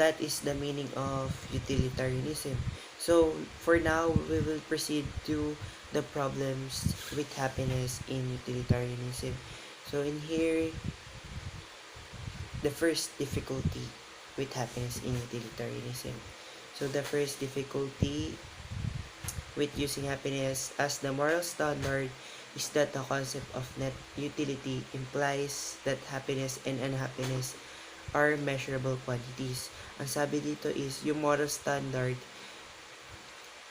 that is the meaning of utilitarianism. So for now, we will proceed to the problems with happiness in utilitarianism. So in here, the first difficulty with happiness in utilitarianism. So the first difficulty with using happiness as the moral standard is that the concept of net utility implies that happiness and unhappiness are measurable quantities. Ang sabi dito is yung moral standard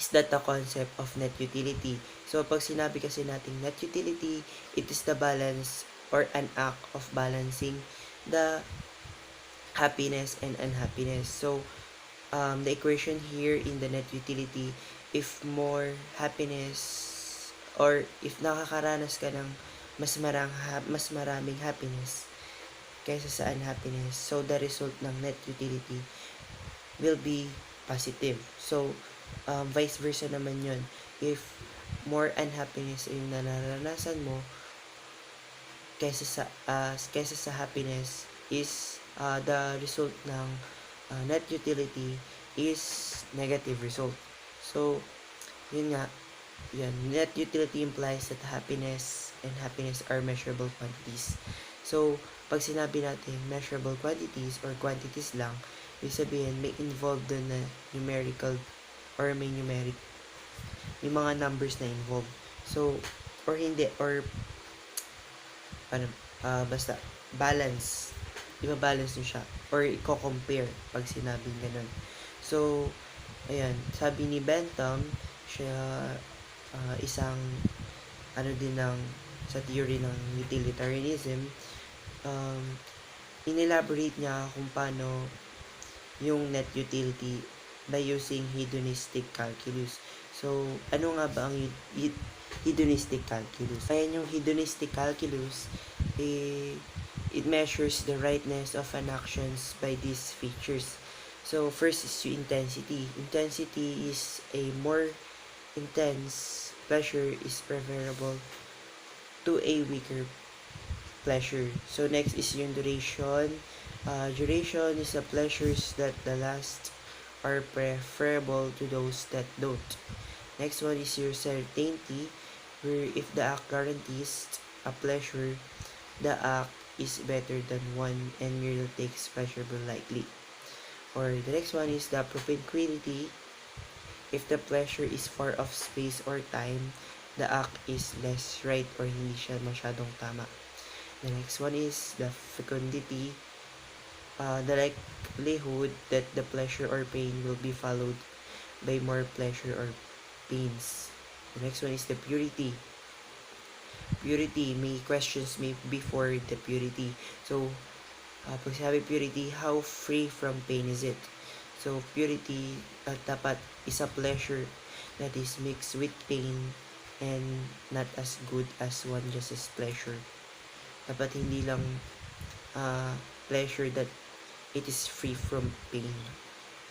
is that the concept of net utility. So pag sinabi kasi nating net utility, it is the balance or an act of balancing the happiness and unhappiness. So the equation here in the net utility, if more happiness or if nakakaranas ka ng mas maraming happiness kaysa sa unhappiness, so the result ng net utility will be positive. So vice versa naman yun. If more unhappiness yung nararanasan mo kaysa sa happiness, is the result ng net utility is negative result. So yun nga, yan, net utility implies that happiness and happiness are measurable quantities. So pag sinabi natin measurable quantities or quantities lang, ibig sabihin may involved doon na numerical or may numeric, may mga numbers na involved. So or hindi, or basta balance, iba-balance nyo siya or i-compare pag sinabing ganun. So ayan, sabi ni Bentham, siya isang din ng sa theory ng utilitarianism, inelaborate niya kung paano yung net utility by using hedonistic calculus. So ano nga ba ang hedonistic calculus? Ayan yung hedonistic calculus, it measures the rightness of an actions by these features. So first is yung intensity. Intensity is a more intense pleasure is preferable to a weaker pleasure. So next is yung duration. Duration is the pleasures that the last are preferable to those that don't. Next one is your certainty, where if the act guarantees a pleasure, the act is better than one and merely takes pleasurable lightly. Or the next one is the propinquity. If the pleasure is far off space or time, the act is less right or hindi siya masyadong tama. The next one is the fecundity. The likelihood that the pleasure or pain will be followed by more pleasure or pains. The next one is the purity. Purity, may questions may before the purity. So pag sabi purity, how free from pain is it? So purity, dapat is a pleasure that is mixed with pain and not as good as one just as pleasure. Dapat hindi lang pleasure that it is free from pain.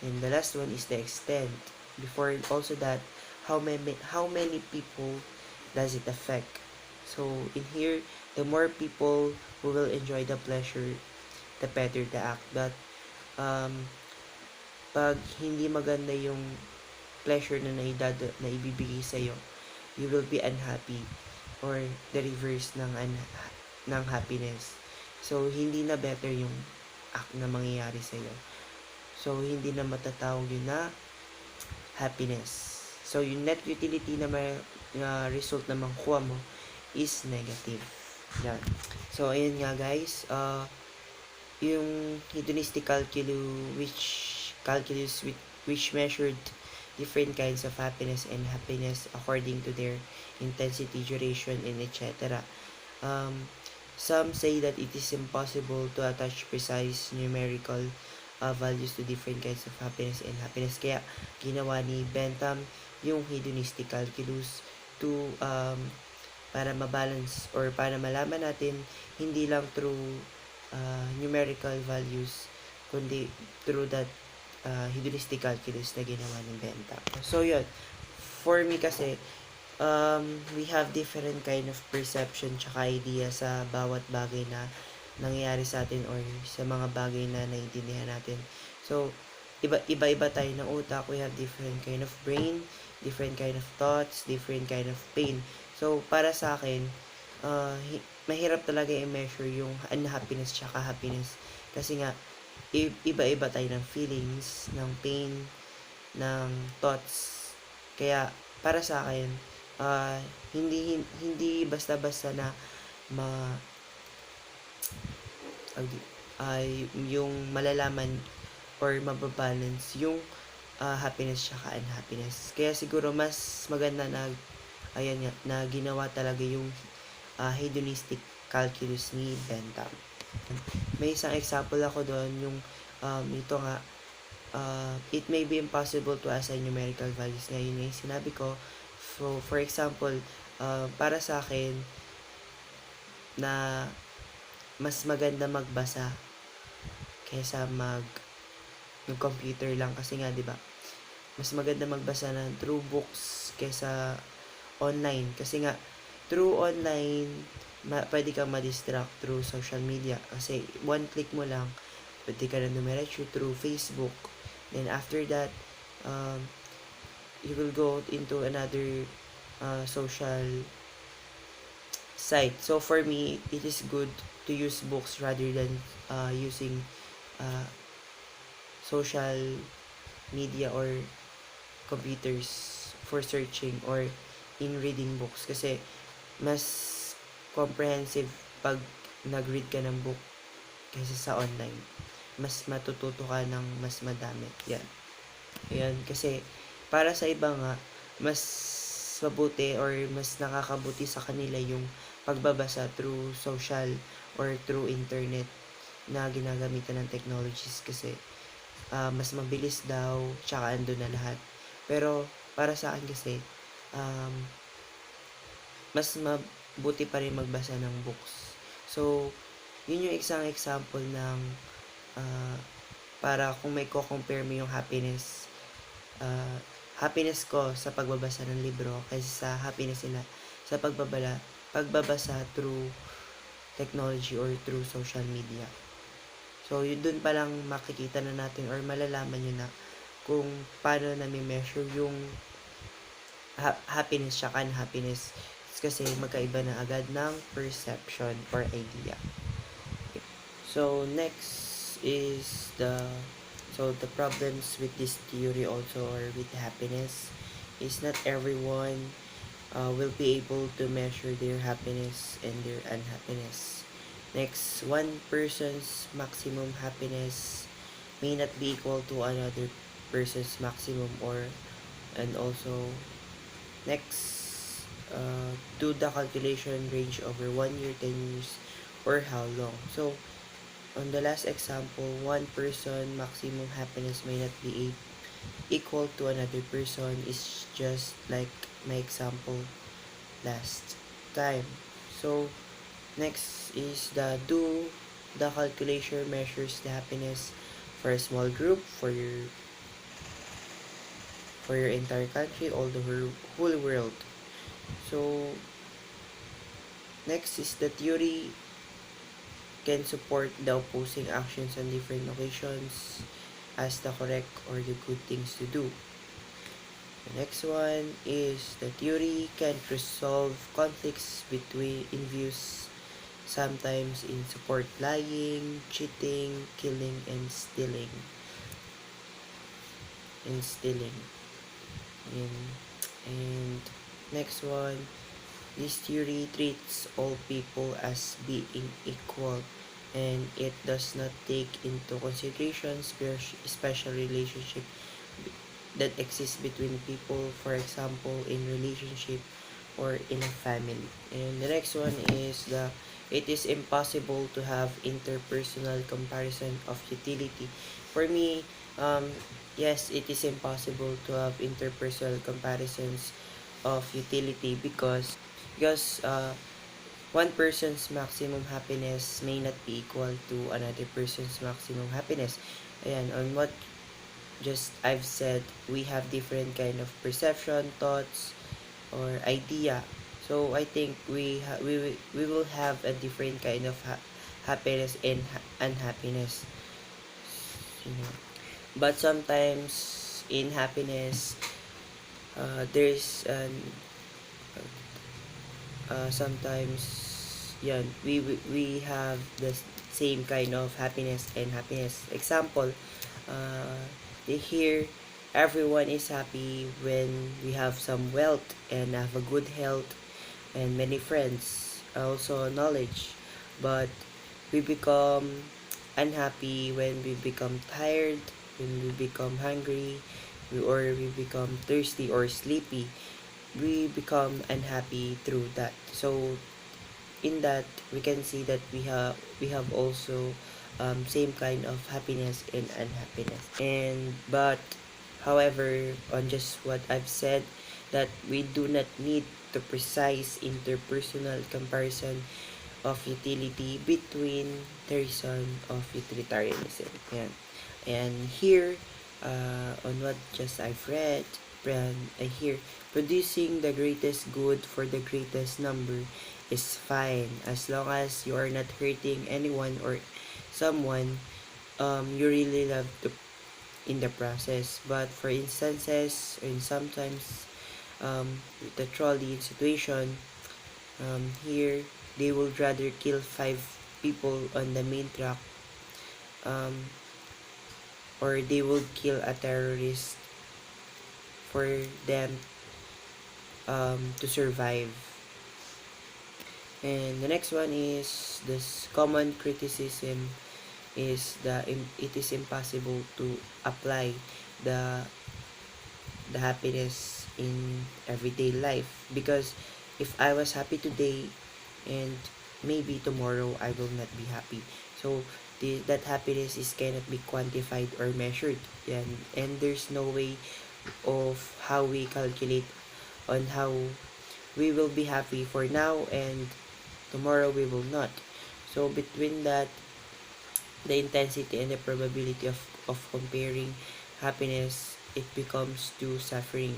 And the last one is the extent. Before also that, how many people does it affect? So in here, the more people who will enjoy the pleasure, the better the act. But pag hindi maganda yung pleasure na ibibigay sa iyo, you will be unhappy or the reverse ng happiness. So hindi na better yung act na mangyayari sa iyo. So hindi na matatawag yun na happiness. So yung net utility na may result na makuha mo is negative. Yan. So ayun nga guys, yung hedonistic calculus which measured different kinds of happiness and happiness according to their intensity, duration, and etc. Some say that it is impossible to attach precise numerical values to different kinds of happiness and happiness. Kaya ginawa ni Bentham yung hedonistic calculus to para mabalance or para malaman natin hindi lang through numerical values kundi through that hedonistic calculus na ginawa ni Bentham. So yun, for me kasi we have different kind of perception tsaka idea sa bawat bagay na nangyayari sa atin or sa mga bagay na naiintindihan natin. So iba-iba tayo ng utak. We have different kind of brain, different kind of thoughts, different kind of pain. So, para sa akin, mahirap talaga i-measure yung unhappiness tsaka happiness. Kasi nga, iba-iba tayo ng feelings, ng pain, ng thoughts. Kaya, para sa akin, hindi basta-basta na ma yung malalaman or mababalance yung happiness tsaka unhappiness. Kaya siguro mas maganda na ayan nga, na ginawa talaga yung hedonistic calculus ni Bentham. May isang example ako doon, yung ito nga, it may be impossible to assign numerical values. Ngayon yung sinabi ko. So, for example, para sa akin, na mas maganda magbasa kaysa computer lang, kasi nga 'di ba? Mas maganda magbasa ng through books kaysa online, kasi nga through online pwede kang ma-distract through social media, kasi one click mo lang pwede ka na dumiretso through Facebook. Then after that, you will go into another social site. So for me, it is good to use books rather than using social media or computers for searching or in reading books, kasi mas comprehensive pag nag-read ka ng book kaysa sa online. Mas matututo ka ng mas madami. Yan, kasi para sa iba nga, mas mabuti or mas nakakabuti sa kanila yung pagbabasa through social or through internet na ginagamitan ng technologies, kasi mas mabilis daw, tsaka andun na lahat. Pero para sa akin kasi, mas mabuti pa rin magbasa ng books. So, yun yung isang example ng para kung may ko-compare mo yung happiness ko sa pagbabasa ng libro kaysa sa happiness nila sa pagbabasa through technology or through social media. So, yun dun pa lang makikita na natin or malalaman nyo na kung paano nami-measure yung happiness tsaka unhappiness, kasi magkaiba na agad ng perception or idea. So, next is the problems with this theory also, or with happiness, is not everyone will be able to measure their happiness and their unhappiness. Next, one person's maximum happiness may not be equal to another person's maximum, and also next, do the calculation range over 1 year, 10 years, or how long. So, on the last example, one person maximum happiness may not be equal to another person is just like my example last time. So, next is do the calculation measures the happiness for a small group, for your entire country, all the whole world. So, next is the theory can support the opposing actions on different occasions as the correct or the good things to do. The next one is the theory can resolve conflicts between in views, sometimes in support lying, cheating, killing, and stealing. And next one, this theory treats all people as being equal, and it does not take into consideration special relationship that exists between people, for example, in relationship or in a family. And the next one is it is impossible to have interpersonal comparison of utility. For me, yes, it is impossible to have interpersonal comparisons of utility, because one person's maximum happiness may not be equal to another person's maximum happiness. Ayan, on what just I've said, we have different kind of perception, thoughts, or idea. So I think we will have a different kind of happiness and unhappiness. You know. But sometimes in happiness, there's an sometimes yan we have the same kind of happiness and happiness. Example, they hear everyone is happy when we have some wealth and have a good health and many friends, also knowledge. But we become unhappy when we become tired, when we become hungry, or we become thirsty or sleepy. We become unhappy through that. So in that we can see that we have also same kind of happiness and unhappiness. And but however, on just what I've said, that we do not need to precise interpersonal comparison of utility between the reason of utilitarianism. Yan. And here, on what just I've read, here, producing the greatest good for the greatest number is fine as long as you are not hurting anyone or someone you really love to in the process. But for instances, and sometimes with the trolley situation, here they would rather kill 5 people on the main track, um, or they will kill a terrorist for them to survive. And the next one is this common criticism is it is impossible to apply the the happiness in everyday life, because if I was happy today and maybe tomorrow I will not be happy. So that happiness is cannot be quantified or measured. And there's no way of how we calculate on how we will be happy for now and tomorrow we will not. So between that, the intensity and the probability of comparing happiness, it becomes to suffering.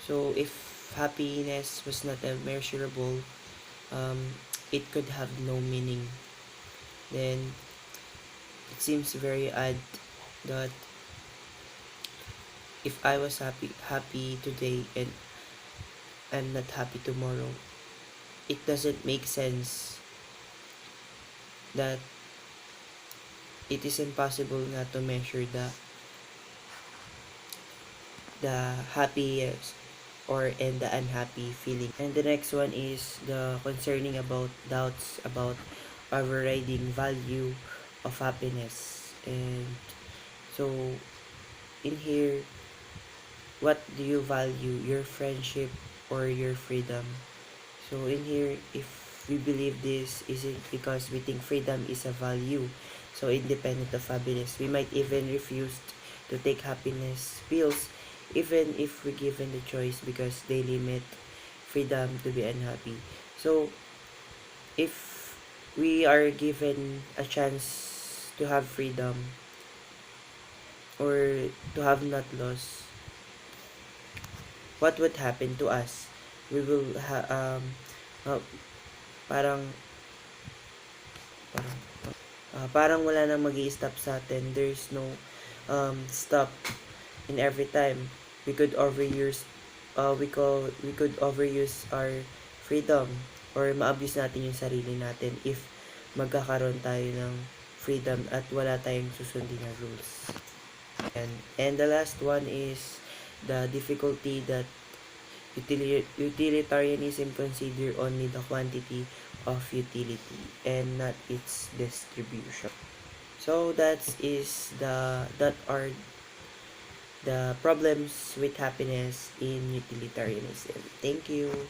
So if happiness was not measurable, it could have no meaning. Then it seems very odd that if I was happy today and I'm not happy tomorrow, it doesn't make sense that it is impossible not to measure the happy or and the unhappy feeling. And the next one is the concerning about doubts about overriding value of happiness. And so in here, what do you value, your friendship or your freedom? So in here, if we believe this, is it because we think freedom is a value, so independent of happiness? We might even refuse to take happiness pills even if we given the choice, because they limit freedom to be unhappy. So if we are given a chance to have freedom or to have not loss, what would happen to us? We will uh, parang parang parang wala nang magi-stop sa atin. There's no stop in every time. We could overuse we could overuse our freedom or ma-abuse natin yung sarili natin if magkakaroon tayo ng freedom at wala tayong susundin na rules. And the last one is the difficulty that utilitarianism consider only the quantity of utility and not its distribution. So that are the problems with happiness in utilitarianism. Thank you.